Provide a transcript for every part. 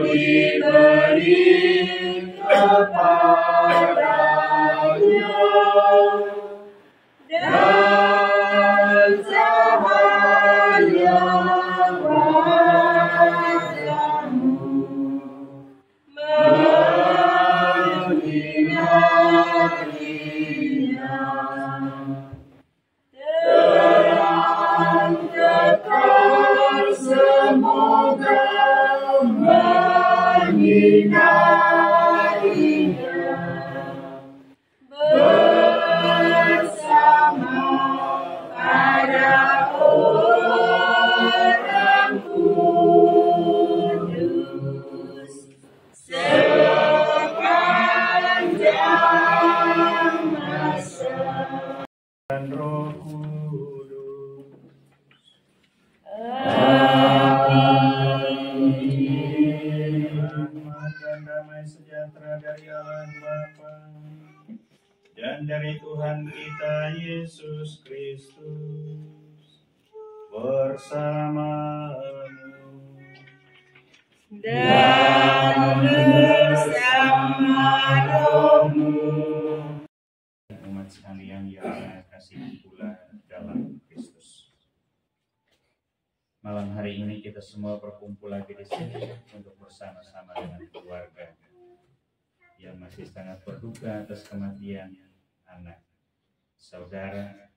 diberi kepadanya, dan cahaya wajahmu menyinarinya. Terang kekal semoga menyinarinya, bersama para orang kudus sepanjang masa. Dan Roh Kudus. Amin. Rahmat dan damai sejahtera dari Allah Bapa dan dari Tuhan kita Yesus Kristus bersamamu. Dan bersama rohmu. Umat sekalian yang saya kasih pula dalam Kristus. Malam hari ini kita semua berkumpul lagi di sini untuk bersama-sama dengan keluarga yang masih sangat berduka atas kematian anak, saudara,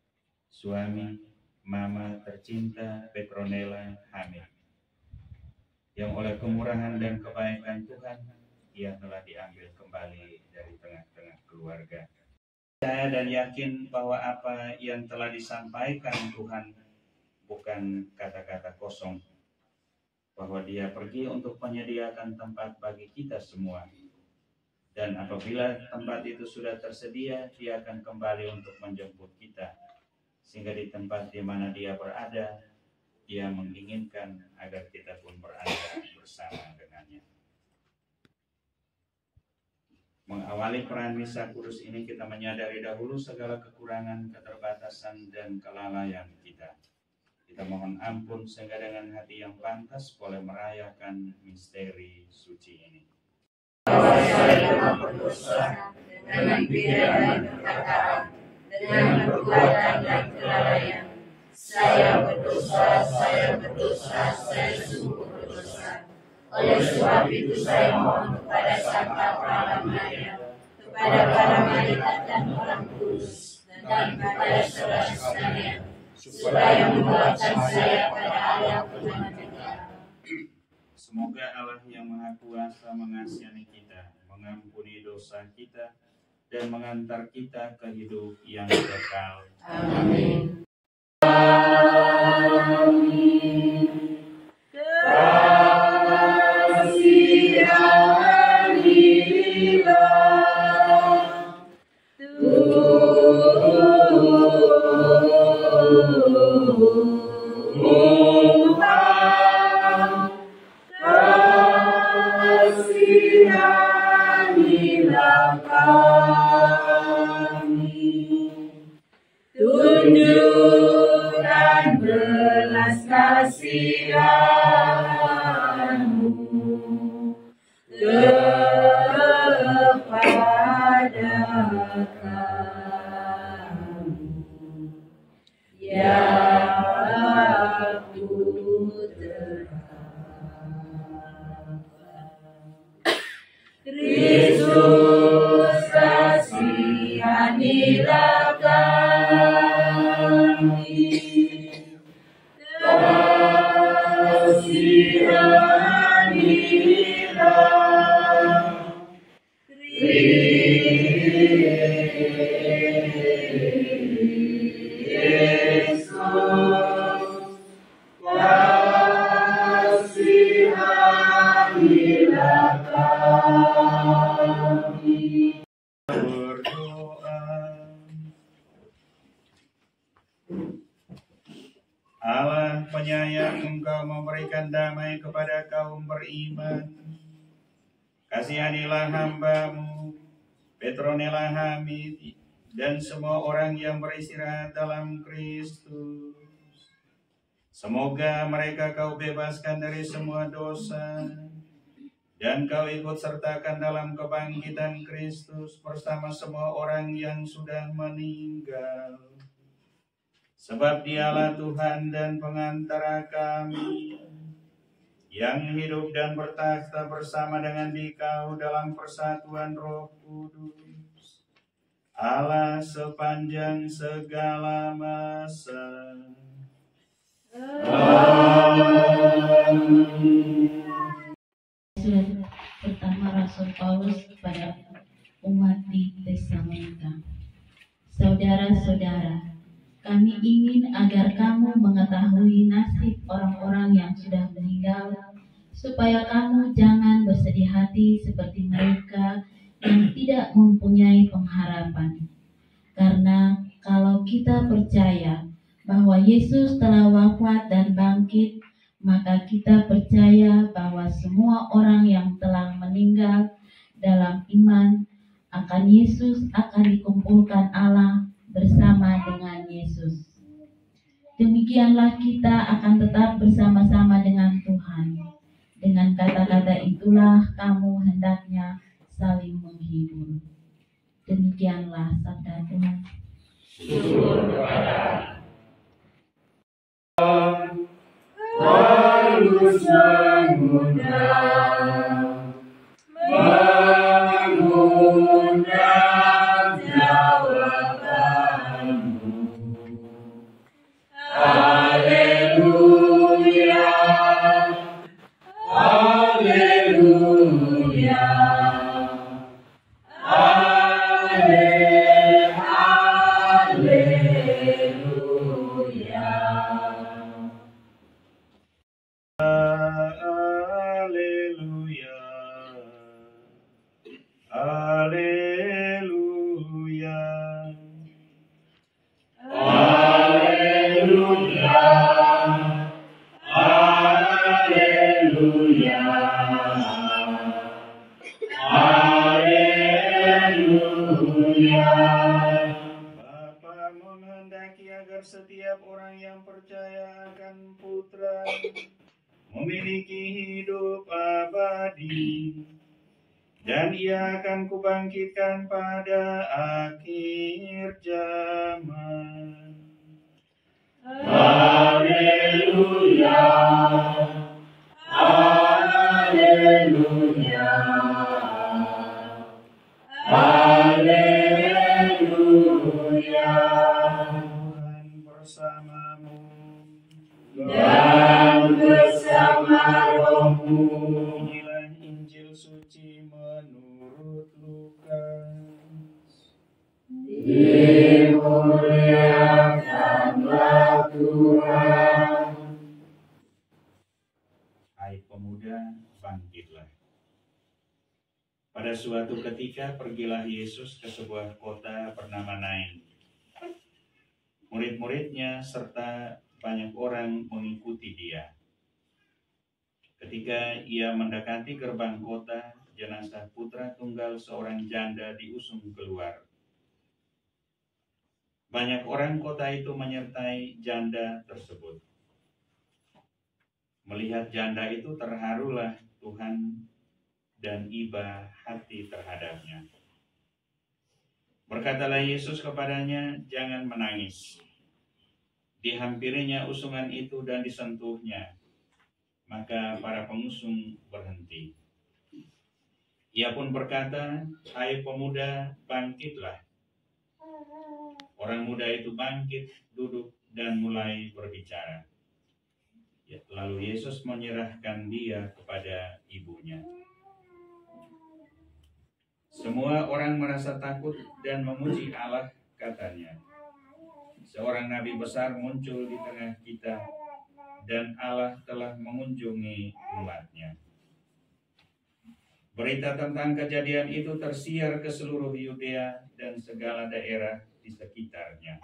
suami, mama tercinta Petronella Hamid, yang oleh kemurahan dan kebaikan Tuhan ia telah diambil kembali dari tengah-tengah keluarga. Saya dan yakin bahwa apa yang telah disampaikan Tuhan bukan kata-kata kosong, bahwa Dia pergi untuk menyediakan tempat bagi kita semua, dan apabila tempat itu sudah tersedia, Dia akan kembali untuk menjemput kita, sehingga di tempat di mana Dia berada, Dia menginginkan agar kita pun berada bersama dengannya. Mengawali peran misa kudus ini, kita menyadari dahulu segala kekurangan, keterbatasan, dan kelalaian kita. Kita mohon ampun sehingga dengan hati yang pantas boleh merayakan misteri suci ini. Bahwa saya telah berdosa dengan pikiran dan perkataan, dengan perbuatan dan kelalaian. Saya berdosa, saya sungguh berdosa. Oleh sebab itu saya mohon kepada Santa Prahala Maria, kepada para malaikat dan orang kudus, dan kepada saudara sekalian, supaya mendoakan saya pada Allah Tuhan kita. Semoga Allah yang Maha Kuasa mengasihi kita, mengampuni dosa kita, dan mengantar kita ke hidup yang kekal. Amin. Tunjukkan belas kasihan-Mu kepada kami, ya Putra. Kristus, kasihanilah kami. Allah penyayang, Engkau memberikan damai kepada kaum beriman. Kasihanilah hamba-Mu Petronella Hamid dan semua orang yang beristirahat dalam Kristus. Semoga mereka Kau bebaskan dari semua dosa dan Kau ikut sertakan dalam kebangkitan Kristus bersama semua orang yang sudah meninggal. Sebab Dialah Tuhan dan pengantara kami, yang hidup dan bertakhta bersama dengan Dikau dalam persatuan Roh Kudus, Allah sepanjang segala masa. Surat pertama Rasul Paulus kepada umat di Tesalonika. Saudara-saudara, kami ingin agar kamu mengetahui nasib orang-orang yang sudah meninggal, supaya kamu jangan bersedih hati seperti mereka yang tidak mempunyai pengharapan. Karena kalau kita percaya bahwa Yesus telah wafat dan bangkit, maka kita percaya bahwa semua orang yang telah meninggal dalam iman akan Yesus akan dikumpulkan Allah bersama dengan Yesus. Demikianlah kita akan tetap bersama-sama dengan Tuhan. Dengan kata-kata itulah kamu hendaknya saling menghibur. Demikianlah sabda Tuhan. Syukur kepada harus mengundang jawabanmu. Haleluya, haleluya, haleluya. Haleluya. Haleluya, haleluya, haleluya. Bapa menghendaki agar setiap orang yang percaya akan Putra memiliki hidup abadi, dan Ia akan kubangkitkan pada akhir zaman. Haleluya, haleluya, haleluya. Tuhan bersamamu Dan bersama rohmu. Inilah Injil suci menurut Lukas. Dimuliakanlah Tuhan. Hai pemuda, bangkitlah. Pada suatu ketika pergilah Yesus ke sebuah kota bernama Nain. Murid-muridnya serta banyak orang mengikuti Dia. Ketika Ia mendekati gerbang kota, jenazah putra tunggal seorang janda diusung keluar. Banyak orang kota itu menyertai janda tersebut. Melihat janda itu terharulah Tuhan dan iba hati terhadapnya. Berkatalah Yesus kepadanya, "Jangan menangis." Dihampirinya usungan itu dan disentuhnya. Maka para pengusung berhenti. Ia pun berkata, "Hai pemuda, bangkitlah." Orang muda itu bangkit, duduk, dan mulai berbicara. Lalu Yesus menyerahkan dia kepada ibunya. Semua orang merasa takut dan memuji Allah, katanya. Seorang nabi besar muncul di tengah kita, dan Allah telah mengunjungi umatnya. Berita tentang kejadian itu tersiar ke seluruh Yudea dan segala daerah di sekitarnya.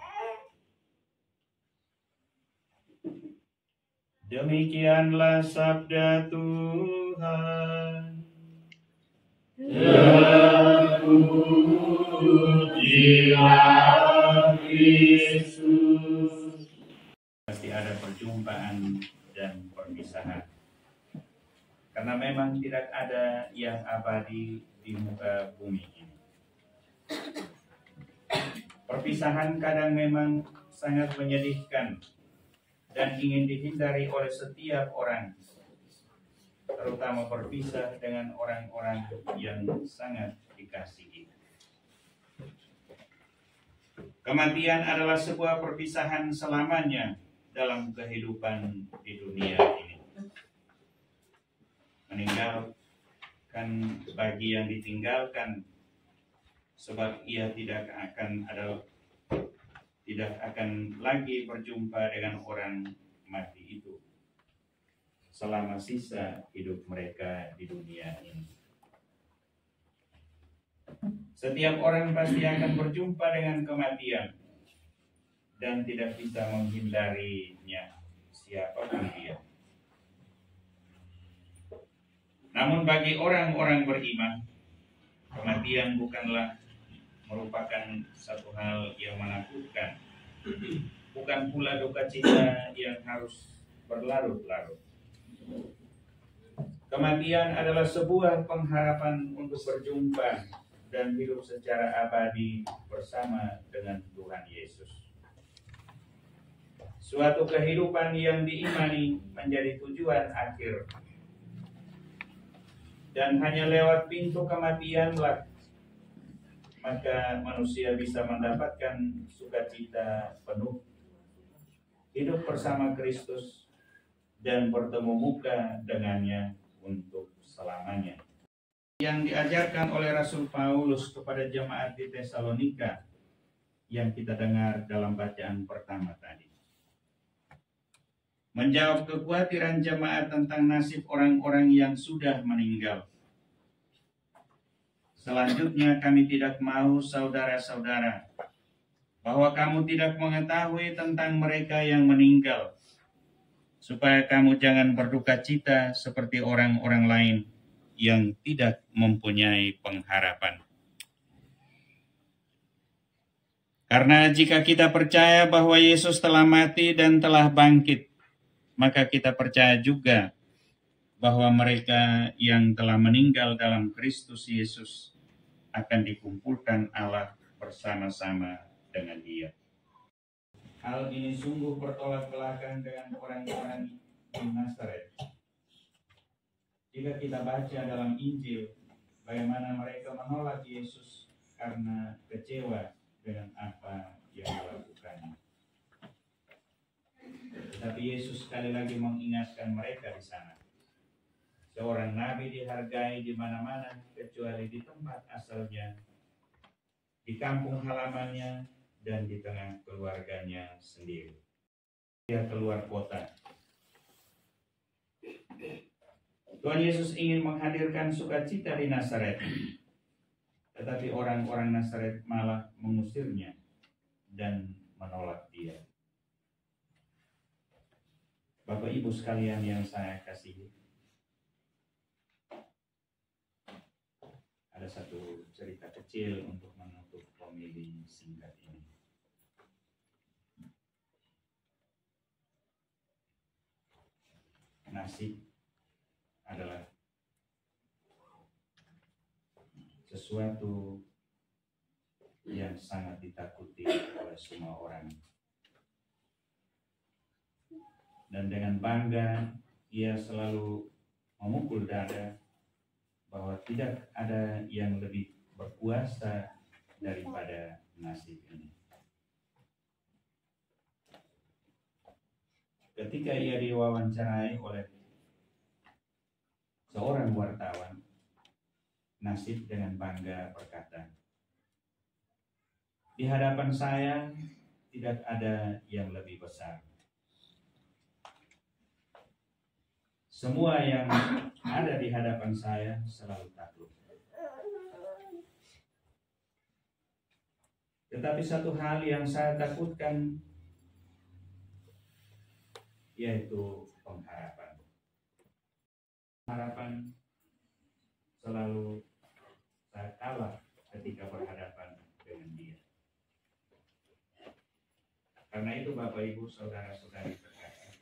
Demikianlah sabda Tuhan. Terpujilah Kristus. Pasti ada perjumpaan dan perpisahan. Karena memang tidak ada yang abadi di muka bumi ini. Perpisahan kadang memang sangat menyedihkan dan ingin dihindari oleh setiap orang, terutama berpisah dengan orang-orang yang sangat dikasihi. Kematian adalah sebuah perpisahan selamanya dalam kehidupan di dunia ini. Meninggalkan bagi yang ditinggalkan, sebab ia tidak akan lagi berjumpa dengan orang mati itu selama sisa hidup mereka di dunia ini. Setiap orang pasti akan berjumpa dengan kematian dan tidak bisa menghindarinya siapapun dia. Namun bagi orang-orang beriman, kematian bukanlah merupakan satu hal yang menakutkan, bukan pula duka cita yang harus berlarut-larut. Kematian adalah sebuah pengharapan untuk berjumpa dan hidup secara abadi bersama dengan Tuhan Yesus. Suatu kehidupan yang diimani menjadi tujuan akhir, dan hanya lewat pintu kematianlah maka manusia bisa mendapatkan sukacita penuh, hidup bersama Kristus dan bertemu muka dengannya untuk selamanya. Yang diajarkan oleh Rasul Paulus kepada jemaat di Tesalonika yang kita dengar dalam bacaan pertama tadi. Menjawab kekhawatiran jemaat tentang nasib orang-orang yang sudah meninggal. Selanjutnya kami tidak mau saudara-saudara bahwa kamu tidak mengetahui tentang mereka yang meninggal, supaya kamu jangan berduka cita seperti orang-orang lain yang tidak mempunyai pengharapan. Karena jika kita percaya bahwa Yesus telah mati dan telah bangkit, maka kita percaya juga bahwa mereka yang telah meninggal dalam Kristus Yesus akan dikumpulkan Allah bersama-sama dengan Dia. Hal ini sungguh bertolak belakang dengan orang-orang di Nazaret. Jika kita baca dalam Injil, bagaimana mereka menolak Yesus karena kecewa dengan apa yang dilakukannya. Tetapi Yesus sekali lagi mengingatkan mereka di sana. Seorang nabi dihargai di mana-mana kecuali di tempat asalnya, di kampung halamannya, dan di tengah keluarganya sendiri. Dia keluar kota. Tuhan Yesus ingin menghadirkan sukacita di Nazaret, tetapi orang-orang Nazaret malah mengusirnya dan menolak Dia. Bapak Ibu sekalian yang saya kasihi, ada satu cerita kecil untuk menutup homili singkat ini. Nasib adalah sesuatu yang sangat ditakuti oleh semua orang. Dan dengan bangga, ia selalu memukul dada bahwa tidak ada yang lebih berkuasa daripada nasib ini. Ketika ia diwawancarai oleh seorang wartawan, Nasib dengan bangga berkata, "Di hadapan saya tidak ada yang lebih besar. Semua yang ada di hadapan saya selalu takluk. Tetapi satu hal yang saya takutkan, yaitu pengharapan. Harapan selalu saya kalah ketika berhadapan dengan Dia. Karena itu Bapak Ibu Saudara-saudari terkasih,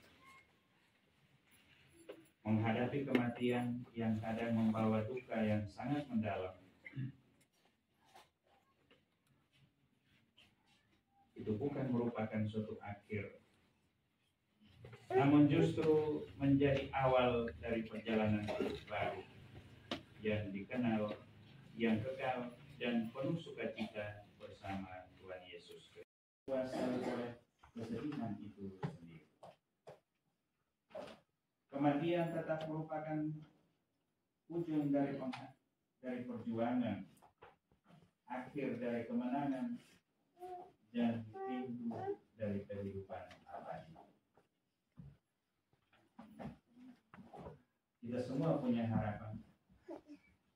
menghadapi kematian yang kadang membawa duka yang sangat mendalam. Itu bukan merupakan suatu akhir, namun justru menjadi awal dari perjalanan hidup baru yang dikenal, yang kekal dan penuh sukacita bersama Tuhan Yesus. Kuasa oleh kesedihan itu sendiri. Kematian tetap merupakan ujung dari perjuangan, akhir dari kemenangan, dan pintu dari kehidupan abadi. Kita semua punya harapan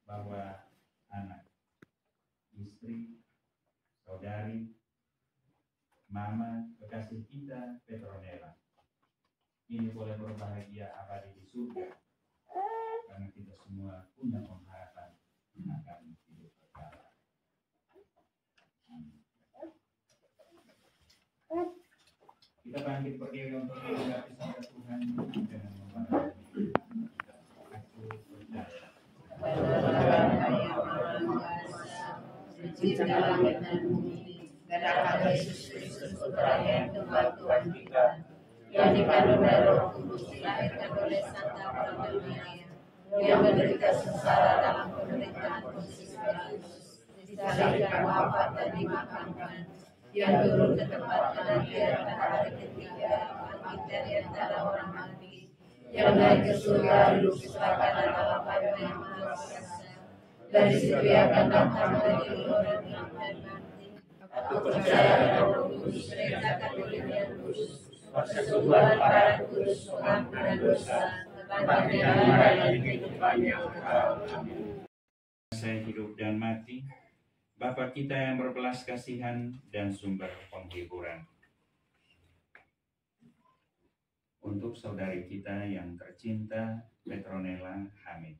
bahwa anak, istri, saudari, mama, kekasih kita, Petronella, ini boleh berbahagia abadi di surga, karena kita semua punya pengharapan akan hidup kekal. Kita bangkit berdiri untuk menghadapi sabda Tuhan dengan membaca. Aku percaya Pencipta langit dan bumi, dan akan Yesus Kristus Putranya yang tunggal Tuhan kita, yang dikandung dari Roh Kudus, dilahirkan oleh Santa Maria, yang menderita sengsara dalam pemerintahan Pontius Pilatus, disalibkan, wafat dan dimakamkan, yang turun ke tempat kematian pada hari ketiga, bangkit dari antara orang mati, yang naik ke surga, duduk sebelah kanan Allah Bapa yang Maha Kuasa. Dari situ ia akan datang bagi orang yang mati. Aku percaya pada Roh Kudus, gereja Katolik yang kudus, persekutuan para kudus, pengampunan dosa, kebangkitan dan kehidupan yang kekal. Amin. saya hidup dan mati, Bapa kita yang berbelas kasihan dan sumber penghiburan. Untuk saudari kita yang tercinta, Petronella Hamid.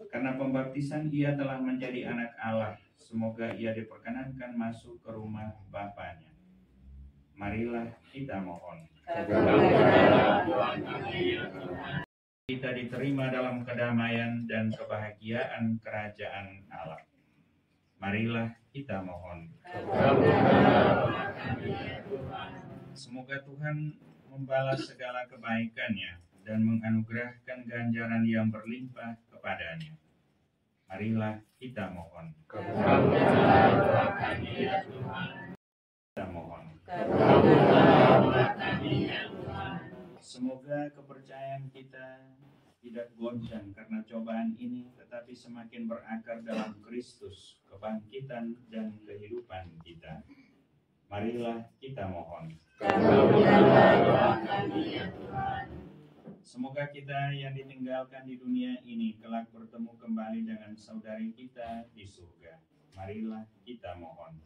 Karena pembaptisan ia telah menjadi anak Allah, semoga ia diperkenankan masuk ke rumah Bapanya. Marilah kita mohon. Kita diterima dalam kedamaian dan kebahagiaan kerajaan Allah. Marilah kita mohon. Semoga Tuhan membalas segala kebaikannya dan menganugerahkan ganjaran yang berlimpah kepadanya. Marilah kita mohon. Kita mohon. Semoga kepercayaan kita tidak goncang karena cobaan ini, tetapi semakin berakar dalam Kristus, kebangkitan dan kehidupan kita. Marilah kita mohon. Semoga kita yang ditinggalkan di dunia ini kelak bertemu kembali dengan saudari kita di surga. Marilah kita mohon.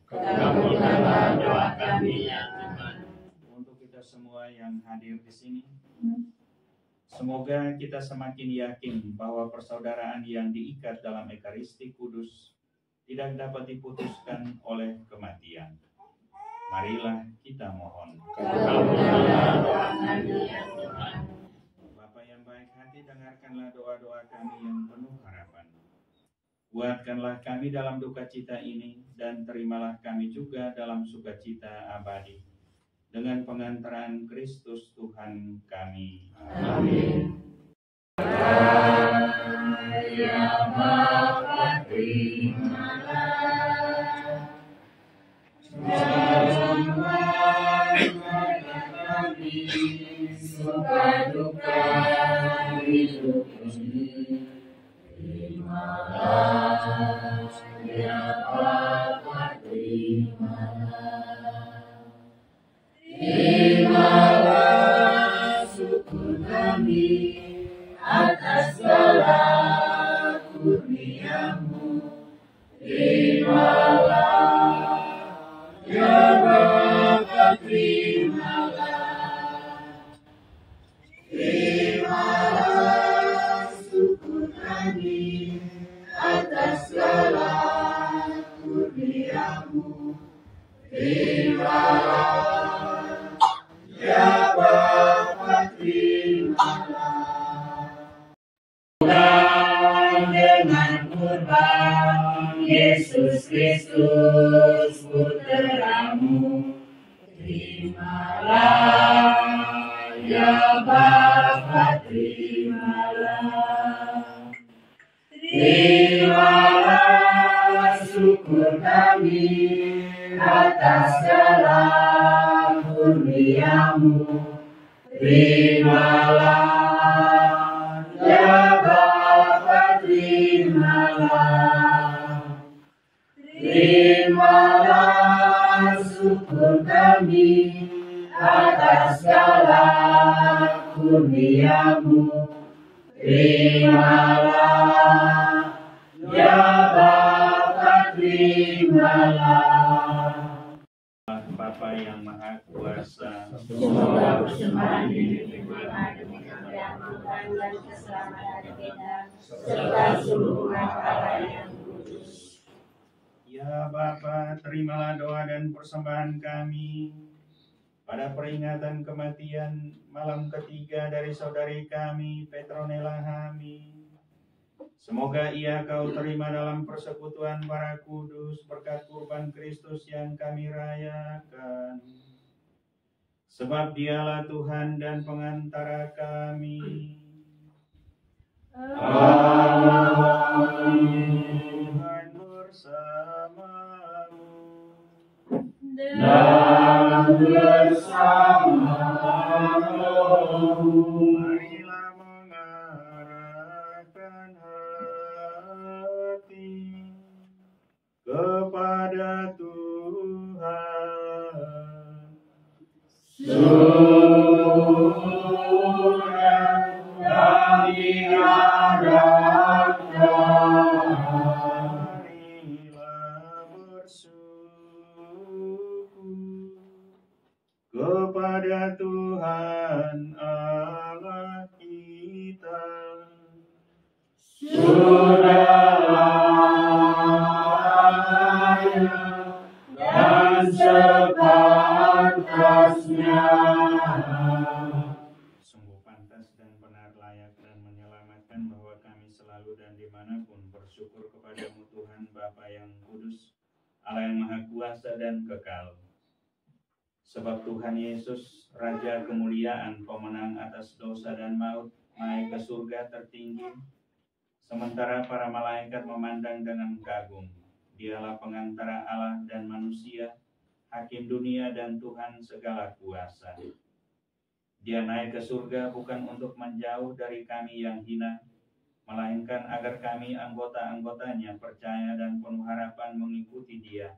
Untuk kita semua yang hadir di sini, semoga kita semakin yakin bahwa persaudaraan yang diikat dalam Ekaristi Kudus tidak dapat diputuskan oleh kematian. Marilah kita mohon. Bapa yang baik hati, dengarkanlah doa-doa kami yang penuh harapan. Kuatkanlah kami dalam duka cita ini, dan terimalah kami juga dalam sukacita abadi. Dengan pengantaran Kristus Tuhan kami. Amin. Ya Bapa, terimalah kami suka duka hidup ini. Terimalah ya Bapa, terimalah. Terimalah syukur kami atas segala kurnia-Mu. Terimalah ya Bapa, terimalah. Terimalah syukur kami atas segala kurnia-Mu. Terimalah ya Bapa, terimalah. terimalah, ya Bapa terimalah. Terimalah syukur kami atas segala kurnia-Mu. Terimalah, ya Bapa terimalah. Terimalah syukur kami atas segala kurnia-Mu. Terimalah, ya Bapa terimalah. Bapa yang Maha Kuasa, Semoga persembahan ini diterima demi kemuliaan Tuhan dan keselamatan kita, serta seluruh umat Allah yang kudus. Ya Bapa, terimalah doa dan persembahan kami pada peringatan kematian malam ketiga dari saudari kami, Petronella Hami. Semoga ia Kau terima dalam persekutuan para kudus berkat kurban Kristus yang kami rayakan. Sebab Dialah Tuhan dan pengantara kami. Amin. Tuhan bersamamu. Dan bersama rohmu. Marilah mengarahkan hati kepada Tuhan. Syukur kami harapkan. Marilah bersyukur kepada Tuhan Allah kita. Sudahlah dan sepantasnya. Sungguh pantas dan benar, layak dan menyelamatkan bahwa kami selalu dan dimanapun bersyukur kepadamu Tuhan Bapa yang kudus, Allah yang Maha Kuasa dan kekal. Sebab Tuhan Yesus, Raja kemuliaan, pemenang atas dosa dan maut, naik ke surga tertinggi, sementara para malaikat memandang dengan kagum. Dialah pengantara Allah dan manusia, Hakim dunia dan Tuhan segala kuasa. Dia naik ke surga bukan untuk menjauh dari kami yang hina, melainkan agar kami anggota-anggotanya percaya dan penuh harapan mengikuti Dia,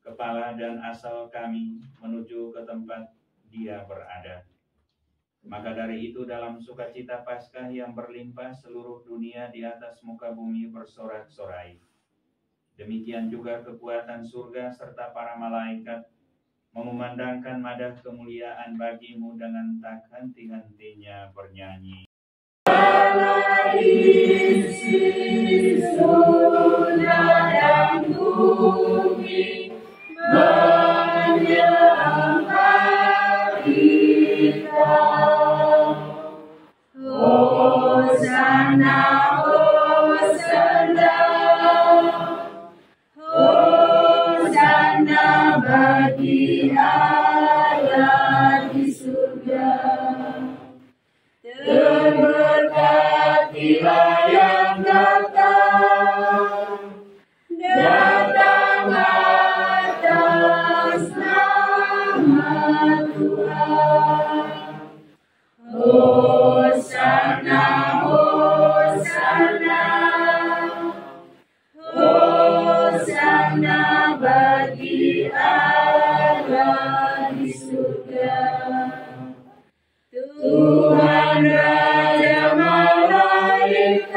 kepala dan asal kami, menuju ke tempat Dia berada. Maka dari itu dalam sukacita Paskah yang berlimpah seluruh dunia di atas muka bumi bersorak-sorai. Demikian juga kekuatan surga serta para malaikat memandangkan madah kemuliaan bagimu dengan tak henti-hentinya bernyanyi. Isi surga dan bumi menyembah kita. Hosana, Hosana, Hosana bagi Allah di surga. Terberkatilah yang datang atas nama Tuhan. Hosana, Hosana, Hosana bagi Allah di surga. Tuhan Raja Malaikat,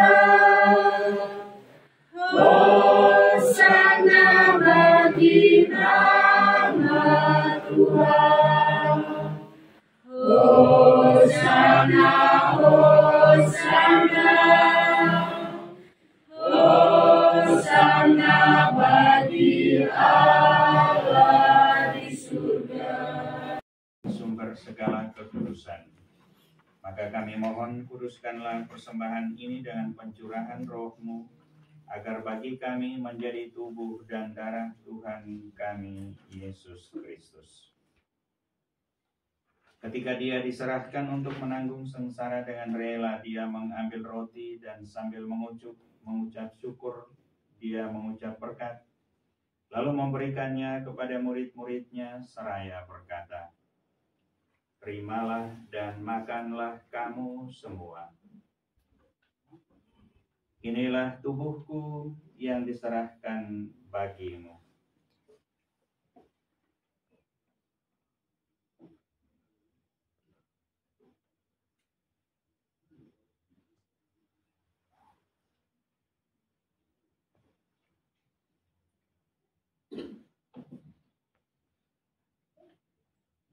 Hosana bagi nama Tuhan. Hosana, Hosana, Hosana bagi Allah di surga. Sumber segala kekudusan. Maka kami mohon, kuduskanlah persembahan ini dengan pencurahan roh-Mu, agar bagi kami menjadi tubuh dan darah Tuhan kami Yesus Kristus. Ketika dia diserahkan untuk menanggung sengsara dengan rela, dia mengambil roti dan sambil mengucap syukur, dia mengucap berkat, lalu memberikannya kepada murid-muridnya seraya berkata, "Terimalah dan makanlah kamu semua. Inilah tubuhku yang diserahkan bagimu."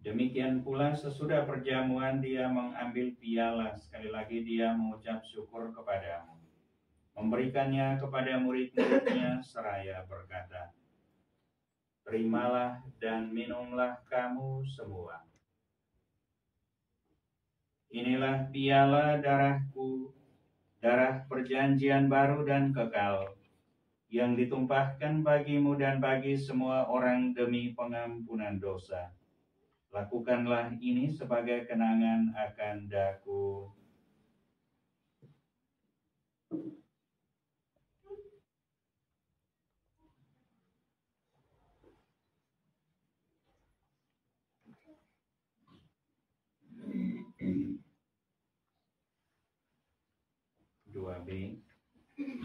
Demikian pula sesudah perjamuan dia mengambil piala, sekali lagi dia mengucap syukur kepadamu, memberikannya kepada murid-muridnya seraya berkata, "Terimalah dan minumlah kamu semua. Inilah piala darahku, darah perjanjian baru dan kekal, yang ditumpahkan bagimu dan bagi semua orang demi pengampunan dosa. Lakukanlah ini sebagai kenangan akan daku."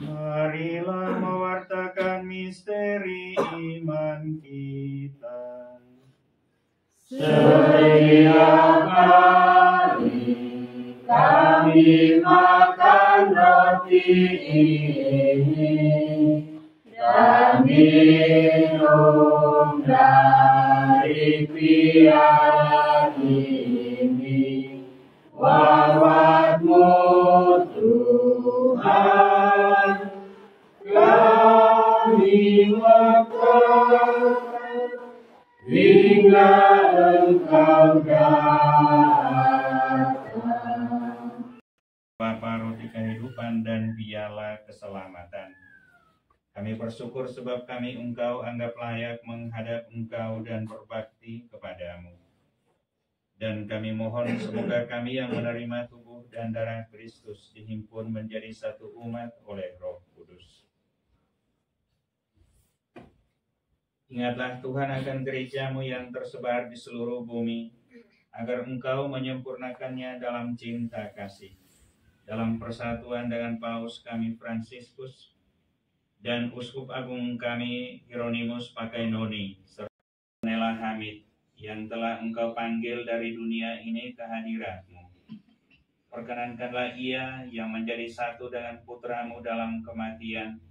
Marilah mewartakan misteri iman kita. Setiap hari kami makan roti ini dan minum dari piala ini, wawat-Mu Tuhan kami makan hingga Engkau datang. Bapa roti kehidupan dan piala keselamatan, kami bersyukur sebab kami Engkau anggap layak menghadap Engkau dan berbakti kepadamu. Dan kami mohon semoga kami yang menerima tubuh dan darah Kristus dihimpun menjadi satu umat oleh Roh Kudus. Ingatlah Tuhan akan gereja-Mu yang tersebar di seluruh bumi, agar Engkau menyempurnakannya dalam cinta kasih, dalam persatuan dengan Paus kami Fransiskus dan Uskup Agung kami Hieronymus Pakainoni, serta Nela Hamid, yang telah Engkau panggil dari dunia ini ke hadirat-Mu. Perkenankanlah ia yang menjadi satu dengan putra-Mu dalam kematian,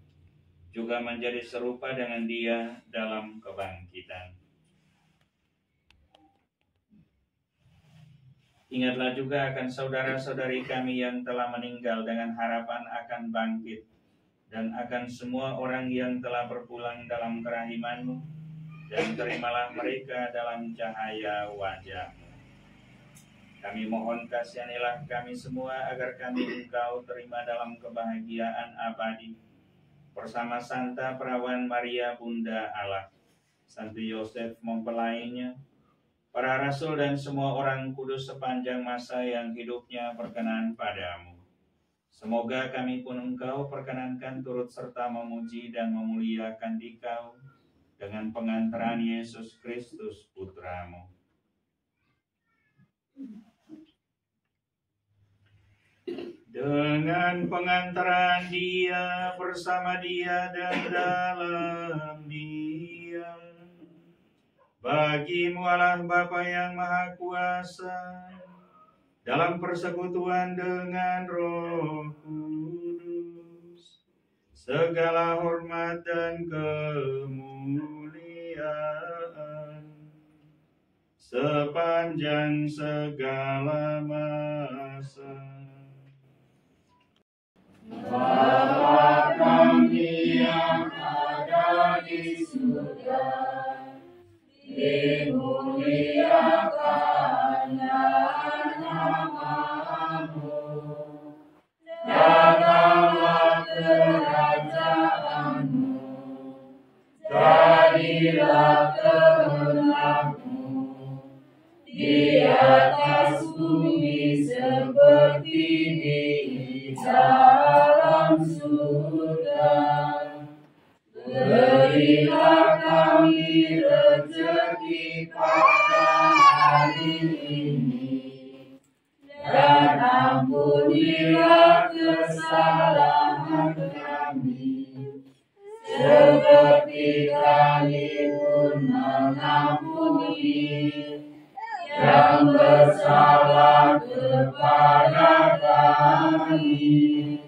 juga menjadi serupa dengan Dia dalam kebangkitan. Ingatlah juga akan saudara-saudari kami yang telah meninggal dengan harapan akan bangkit, dan akan semua orang yang telah berpulang dalam kerahiman-Mu, dan terimalah mereka dalam cahaya wajah-Mu. Kami mohon kasihanilah kami semua agar kami Engkau terima dalam kebahagiaan abadi, bersama Santa Perawan Maria Bunda Allah, Santo Yosef mempelainya, para rasul dan semua orang kudus sepanjang masa yang hidupnya berkenan padamu. Semoga kami pun Engkau perkenankan turut serta memuji dan memuliakan Dikau dengan pengantaran Yesus Kristus Putra-Mu. Dengan pengantaran Dia, bersama Dia, dan dalam Dia, bagi-Mu Allah Bapa yang Maha Kuasa, dalam persekutuan dengan Roh Kudus, segala hormat dan kemuliaan sepanjang segala masa. Bapa kami yang ada di surga, dimuliakanlah nama-Mu, datanglah kerajaan-Mu, jadilah kehendak-Mu di di atas bumi seperti di dalam surga. Berilah kami rezeki pada hari ini, dan ampunilah kesalahan kami, seperti kami pun mengampuni yang bersalah kepada kami.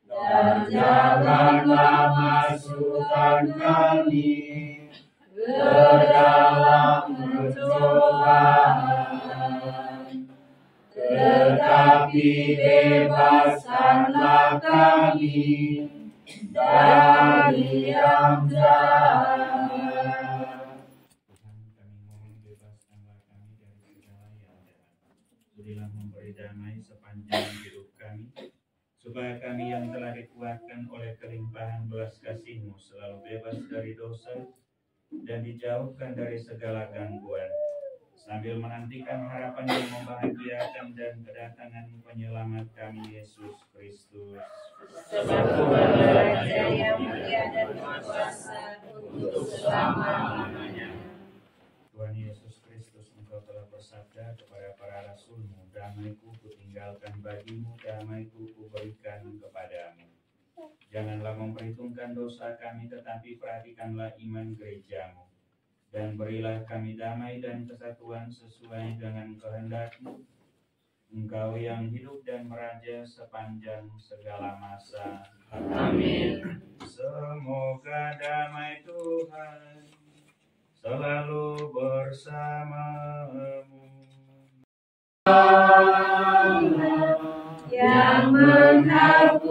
Dan janganlah masukkan kami ke dalam pencobaan, tetapi bebaskanlah kami dari yang jahat. Tuhan, kami mohon bebaskanlah kami dari segala yang jahat. Berilah memberi damai sepanjang hidup kami, supaya kami yang telah dikuatkan oleh kelimpahan belas kasih-Mu selalu bebas dari dosa dan dijauhkan dari segala gangguan, sambil menantikan harapan yang membahagiakan dan kedatangan penyelamat kami, Yesus Kristus. Sebab Tuhan Raja yang mulia dan berkuasa untuk selama-lamanya. Tuhan Yesus Kristus, Engkau telah bersabda kepada para rasul-Mu, damai-Ku kutinggalkan bagimu, damai-Ku kuberikan kepadamu. Janganlah memperhitungkan dosa kami, tetapi perhatikanlah iman gereja-Mu. Dan berilah kami damai dan kesatuan sesuai dengan kehendak-Mu. Engkau yang hidup dan meraja sepanjang segala masa. Amin. Semoga damai Tuhan selalu bersamamu. Yang menghapus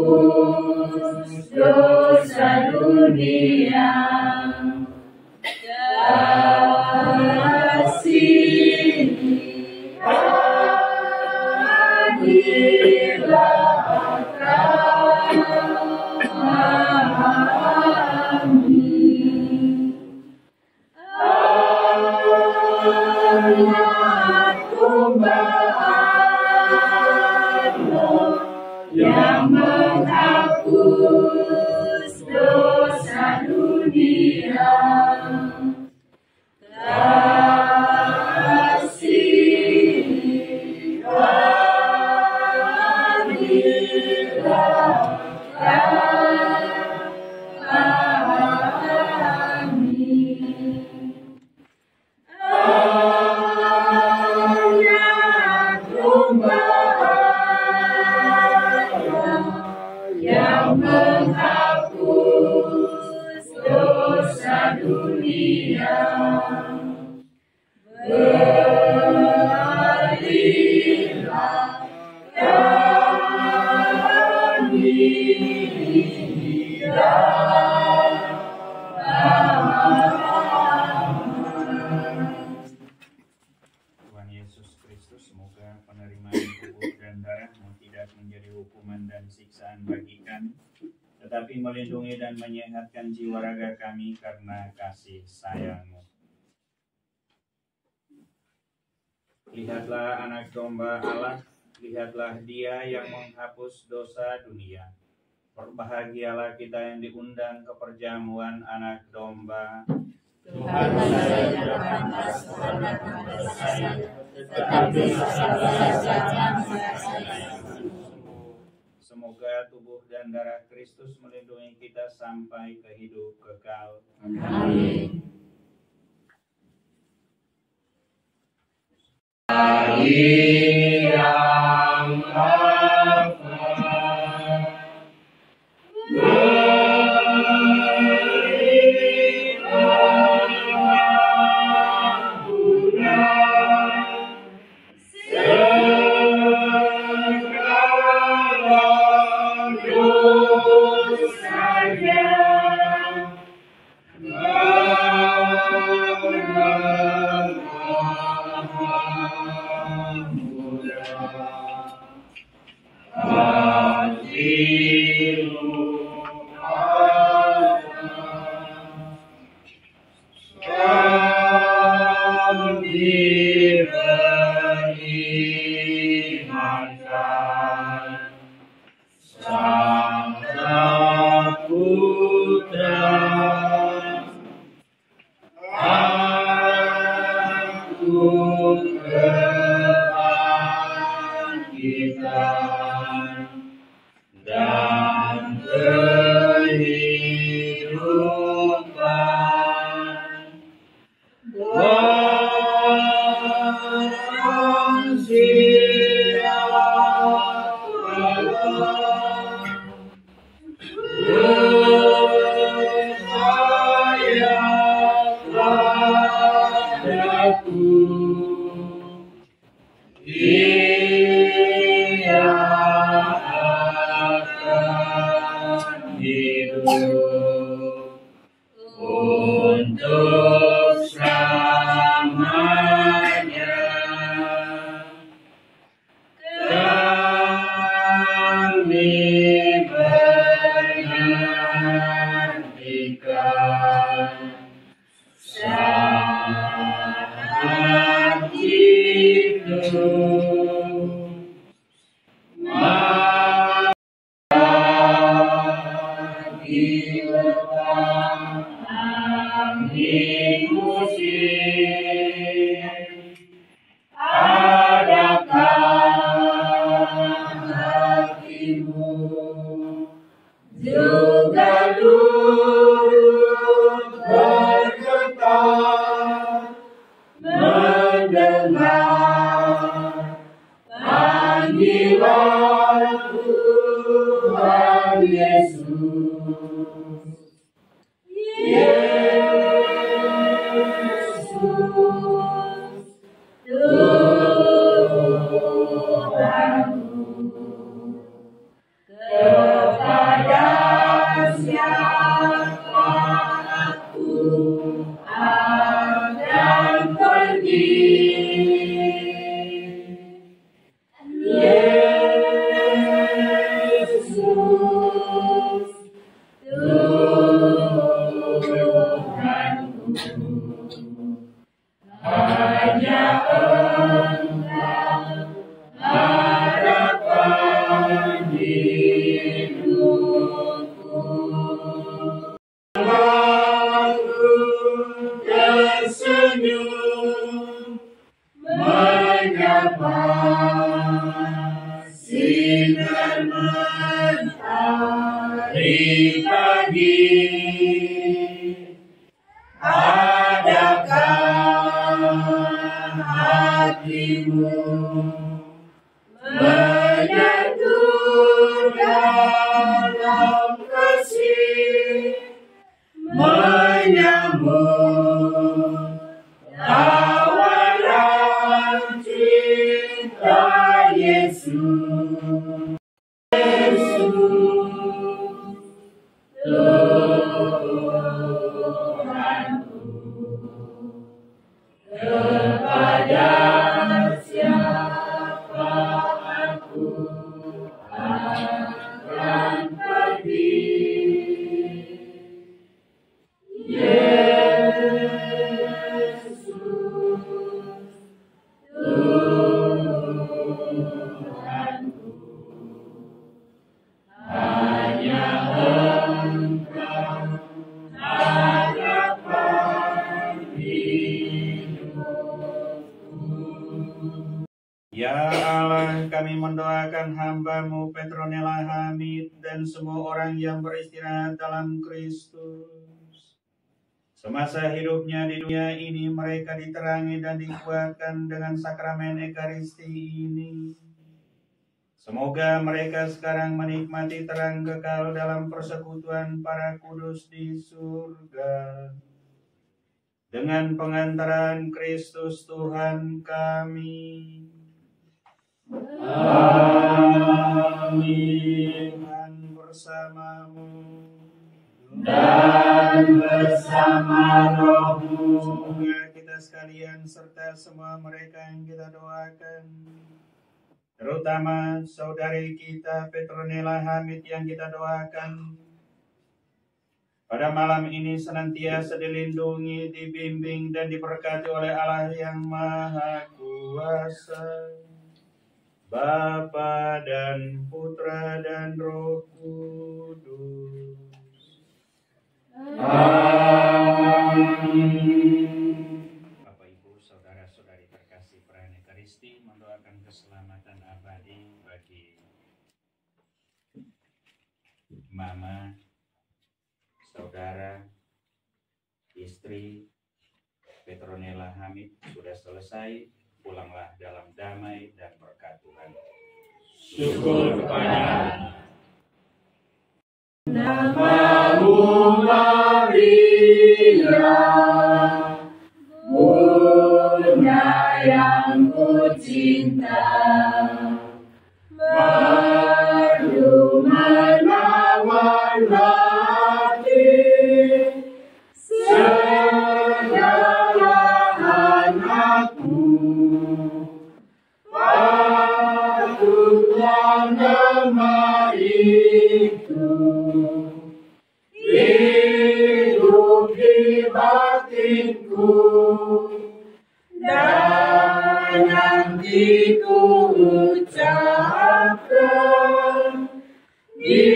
dosa dunia, kasih hadirlah kami. Anak domba yang menghapus dosa dunia, kasih hadirlah kami. Anak domba yang menghapus dosa dunia, berilah kami Tuhan Yesus Kristus, semoga penerimaan tubuh dan darah-Mu tidak menjadi hukuman dan siksaan bagi kami, tetapi melindungi dan menyehatkan jiwa raga kami karena kasih sayang-Mu. Lihatlah anak domba Allah, lihatlah Dia yang menghapus dosa dunia. Berbahagialah kita yang diundang ke perjamuan anak domba. Tuhan saya tidak pantas kepada saya, tetapi sabda jangan saya. Semoga tubuh dan darah Kristus melindungi kita sampai ke hidup kekal. Amin. yang imankan Sang Putra, aku kebangkitan dan kehidupan. Barang percaya padaku, ia akan hidup untuk selamanya. Kami menantikan saat itu. Di letak angin musim, adakah hatimu juga turut bergetar mendengar panggilan Tuhan Yesus? Yesus, Tuhanku, kepada siapa aku akan pergi? Yesus, Tuhanku, hanya Engkau harapan hidupku. Aku tersenyum menyapa sinar mentari pagi. Adakah hatimu menyatu dalam kasih, menyambut tawaran cinta Yesus? Yesus, Tuhanku, kepada siapa aku akan pergi? Yesus, Tuhanku, hanya Engkau harapan hidupku. Ya Allah, kami mendoakan hamba-Mu Petronella Hamid dan semua orang yang beristirahat dalam Kristus. Semasa hidupnya di dunia ini, mereka diterangi dan dikuatkan dengan sakramen Ekaristi ini. Semoga mereka sekarang menikmati terang kekal dalam persekutuan para kudus di surga. Dengan pengantaran Kristus Tuhan kami. Amin. Tuhan bersamamu Dan bersama rohmu, semoga kita sekalian serta semua mereka yang kita doakan, terutama saudari kita Petronella Hamid yang kita doakan, pada malam ini senantiasa dilindungi, dibimbing, dan diberkati oleh Allah yang Maha Kuasa. Bapa dan Putra dan Roh Kudus. Bapak Ibu, saudara-saudari terkasih perayaan Ekaristi, mendoakan keselamatan abadi bagi mama, saudara, istri Petronella Hamid sudah selesai. Pulanglah dalam damai dan berkat Tuhan. Syukur kepada Namamu Maria, Bunda yang ku cinta, merdu menawan hati, segala anakmu, patutlah nama itu hidup di batinku, dan nanti ku ucapkan di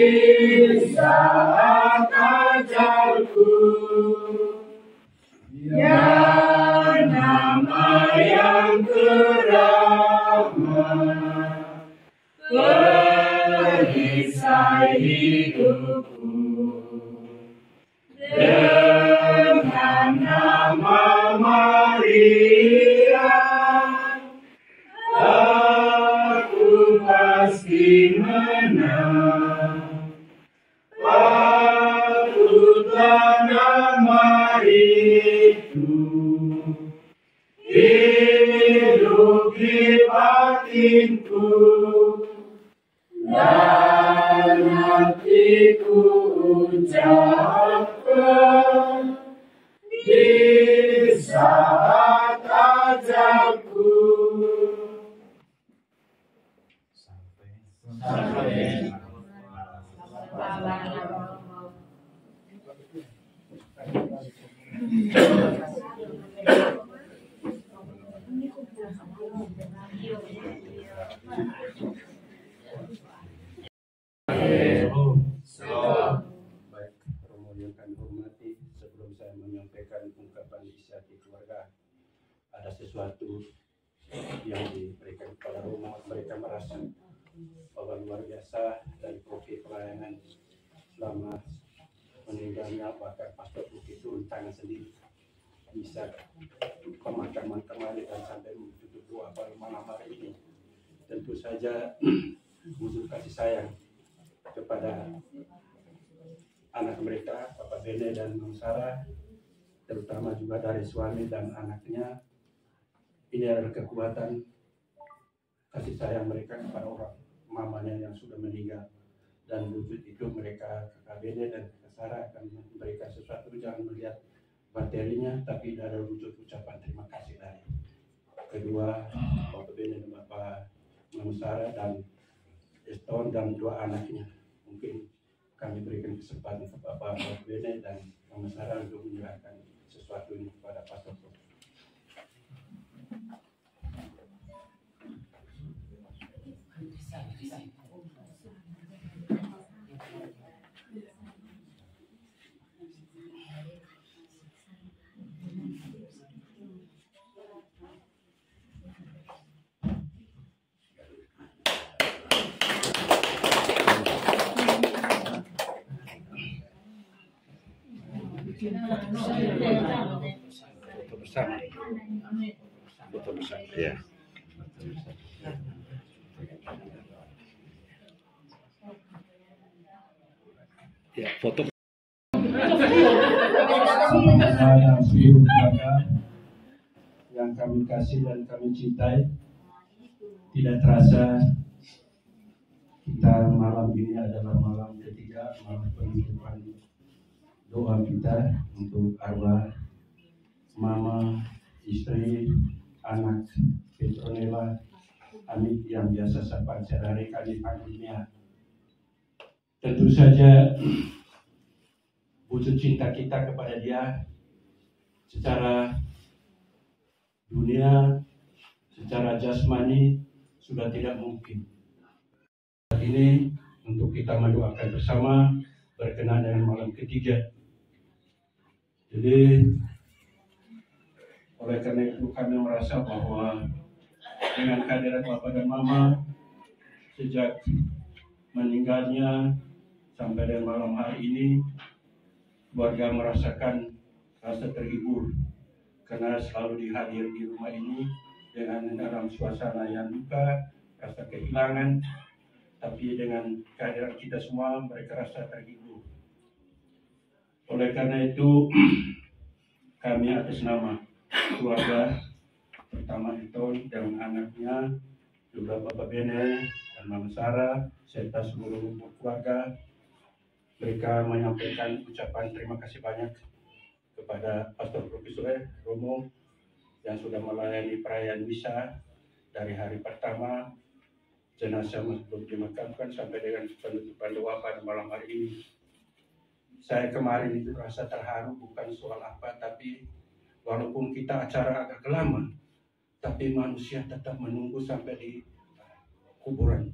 saat ajalku, ya nama yang teramat, perisai hidupku. Dengan nama Maria, aku pasti menang. Patutlah nama itu hidup di batinku, dan nanti ku ucapkan di saat ajalku. Sampai Baik, Romo yang kami hormati, sebelum saya menyampaikan ungkapan inisiatif keluarga, ada sesuatu yang diberikan kepada Romo. Mereka merasa bahwa luar biasa dari profil pelayanan selama meninggalnya, bahkan Pastor Bukit turun tangan sendiri bisa pemakaman kemarin dan sampai menutup doa pada malam hari ini. Tentu saja wujud kasih sayang kepada anak mereka, Bapak Bene dan Mama Sarah, terutama juga dari suami dan anaknya. Ini adalah kekuatan kasih sayang mereka kepada orang mamanya yang sudah meninggal, dan wujud itu mereka, Kakak Bene dan Kakak Sarah, akan memberikan sesuatu, jangan melihat materinya, tapi ada wujud ucapan terima kasih dari kedua Bapak Bene dan Bapak Mama Sarah dan Eston dan dua anaknya. Mungkin kami berikan kesempatan kepada Bapak Bene dan Mama Sarah untuk menyerahkan sesuatu ini kepada Pastor. Foto bersama. Foto bersama. Ya. Ya, foto. Kepada seluruh keluarga yang kami kasih dan kami cintai, tidak terasa kita malam ini adalah malam ketiga, malam penutupan doa kita untuk arwah mama, istri, anak Petronella Hamid yang biasa sapa sehari kali panggilnya. Tentu saja wujud cinta kita kepada dia secara dunia, secara jasmani, sudah tidak mungkin. Saat ini untuk kita mendoakan bersama berkenaan dengan malam ketiga. Jadi oleh karena itu kami merasa bahwa dengan kehadiran Bapak dan Mama sejak meninggalnya sampai dengan malam hari ini, keluarga merasakan rasa terhibur karena selalu dihadir di rumah ini dengan dalam suasana yang duka, rasa kehilangan, tapi dengan kehadiran kita semua mereka rasa terhibur. Oleh karena itu kami atas nama keluarga pertama Anton dengan anaknya, juga Bapak Bene dan Mama Sarah serta seluruh keluarga, mereka menyampaikan ucapan terima kasih banyak kepada Pastor Profesor Romo yang sudah melayani perayaan misa dari hari pertama jenazah belum dimakamkan sampai dengan penutupan doa pada malam hari ini. Saya kemarin itu rasa terharu, bukan soal apa, tapi walaupun kita acara agak lama, tapi manusia tetap menunggu sampai di kuburan.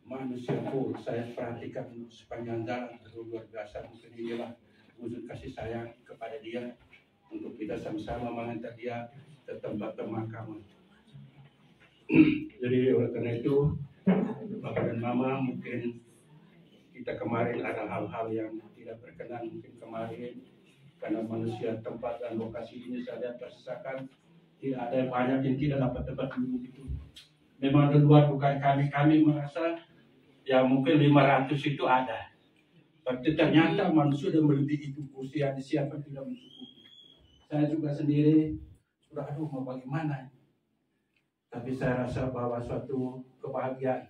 Manusia full, saya perhatikan sepanjang jalan luar biasa. Mungkin inilah wujud kasih sayang kepada dia untuk kita sama-sama mengantar dia ke tempat pemakaman. Jadi oleh karena itu Bapak dan Mama, mungkin kita kemarin ada hal-hal yang tidak berkenan mungkin kemarin karena manusia tempat dan lokasi ini saya lihat tersisakan, tidak ada yang banyak yang tidak dapat tempat duduk itu. Memang di luar bukan kami merasa ya mungkin 500 itu ada, tapi ternyata manusia sudah melebihi itu, kursi yang disiapkan tidak mencukupi. Saya juga sendiri sudah aduh mau bagaimana, tapi saya rasa bahwa suatu kebahagiaan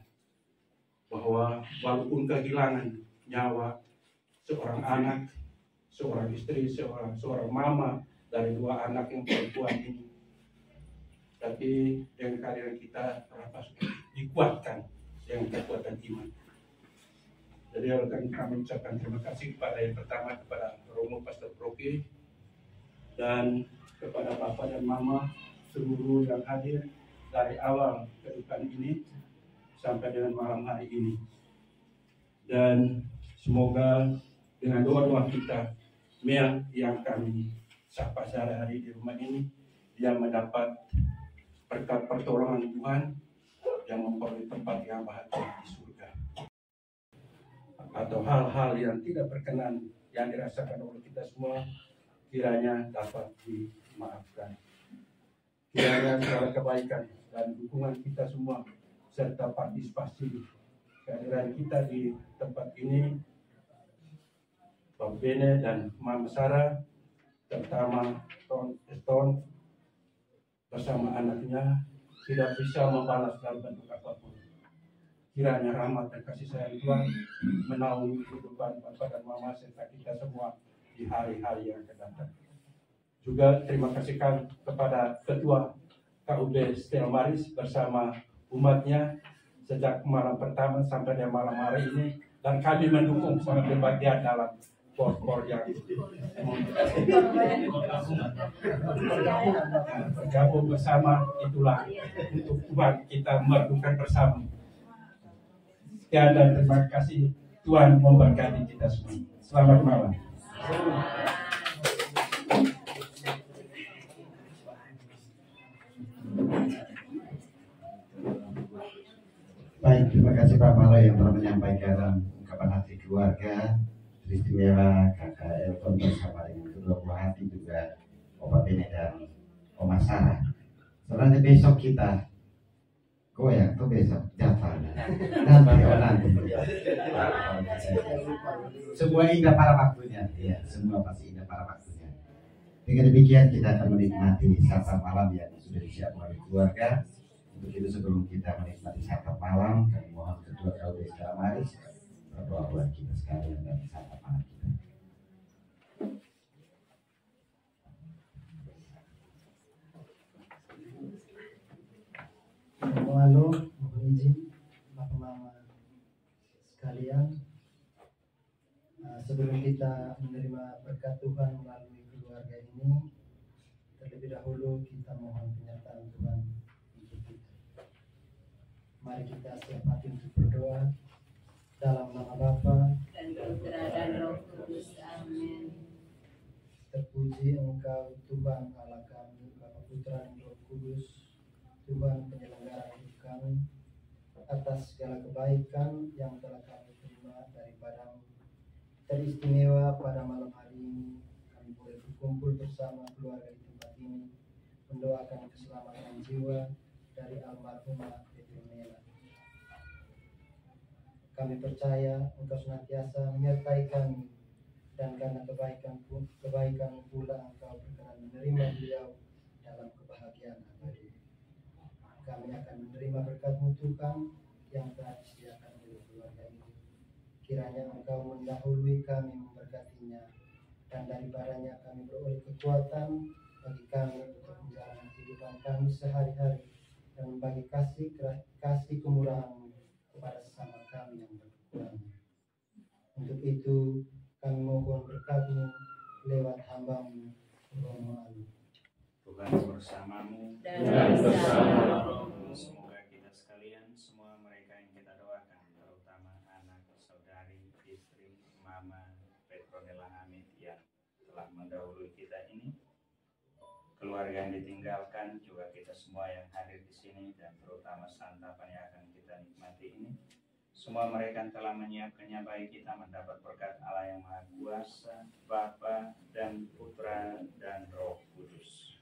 bahwa walaupun kehilangan nyawa seorang anak, seorang istri, seorang mama dari dua anak yang perempuan ini, tapi dengan kehadiran kita terlepas dikuatkan dengan kekuatan iman. Jadi kami ucapkan terima kasih kepada yang pertama kepada Romo Pastor Proki dan kepada Bapak dan Mama seluruh yang hadir dari awal kedukaan ini sampai dengan malam hari ini. Dan semoga dengan doa-doa kita yang kami sapa sehari-hari di rumah ini, dia mendapat berkat pertolongan Tuhan yang memperoleh tempat yang bahagia di surga. Atau hal-hal yang tidak berkenan yang dirasakan oleh kita semua kiranya dapat dimaafkan. Kiranya segala kebaikan dan dukungan kita semua serta partisipasi kehadiran kita di tempat ini, Bapak Bene dan Mama Sarah, terutama Eston bersama anaknya tidak bisa membalas dalam bentuk apapun. Kiranya rahmat dan kasih sayang Tuhan menaungi kehidupan Bapak dan Mama serta kita semua di hari-hari yang akan datang. Juga terima kasih kepada Ketua KUB Stella Maris bersama umatnya sejak malam pertama sampai dengan malam hari ini, dan kami mendukung sangat berbahagia dalam kor yang bergabung bersama, itulah untuk Tuhan kita merdukan bersama. Sekian dan terima kasih, Tuhan memberkati kita semua. Selamat malam. Baik, terima kasih Pak Malo yang telah menyampaikan ungkapan hati keluarga, istimewa Kakak Elton bersama dengan kedua buah hati juga Bapak Bene dan Oma Sarah. Sebenarnya besok kita goyang tuh besok Jafar nanti semua indah pada waktunya, ya semua pasti indah pada waktunya. Dengan demikian kita akan menikmati santap malam yang sudah disiapkan oleh keluarga. Untuk itu sebelum kita menikmati santap malam, kami mohon Ketua KUB Stella Maris berdoa buat kita sekalian dan santap malam kita. Halo, mohon izin Bapak Mama sekalian, sebelum kita menerima berkat Tuhan melalui keluarga ini, terlebih dahulu kita mohon penyertaan Tuhan untuk kita. Mari kita siap hati untuk berdoa. Dalam nama Bapa dan Putra dan Roh Kudus. Amin. terpuji Engkau Tuhan Allah kami, Bapa Putra dan Roh Kudus, Tuhan penyelenggara hidup kami, atas segala kebaikan yang telah kami terima daripada-Mu. Teristimewa pada malam hari ini kami boleh berkumpul bersama keluarga di tempat ini, mendoakan keselamatan jiwa dari almarhumah Petronella. Kami percaya Engkau senantiasa menyertai kami, dan karena kebaikan pula Engkau berkenan menerima beliau dalam kebahagiaan abadi. Kami akan menerima berkat-Mu Tuhan yang telah disediakan oleh keluarga ini. Kiranya Engkau mendahului kami memberkatinya, dan daripadanya kami beroleh kekuatan bagi kami untuk menjalani kehidupan kami sehari-hari dan membagi kasih kemurahan-Mu kepada sesama kami yang berkekurangan. Untuk itu kami mohon berkat-Mu lewat hamba-Mu Romo Ali. Tuhan bersamamu Dan bersama rohmu. Semoga kita sekalian, semua mereka yang kita doakan, terutama anak, saudari, istri, mama Petronella Hamid yang telah mendahului kita ini, keluarga yang ditinggalkan, juga kita semua yang hadir di sini, dan terutama santapan yang akan kita nikmati ini. Semua mereka yang telah menyiapkannya bagi kita mendapat berkat Allah yang Maha Kuasa, Bapa dan Putra dan Roh Kudus.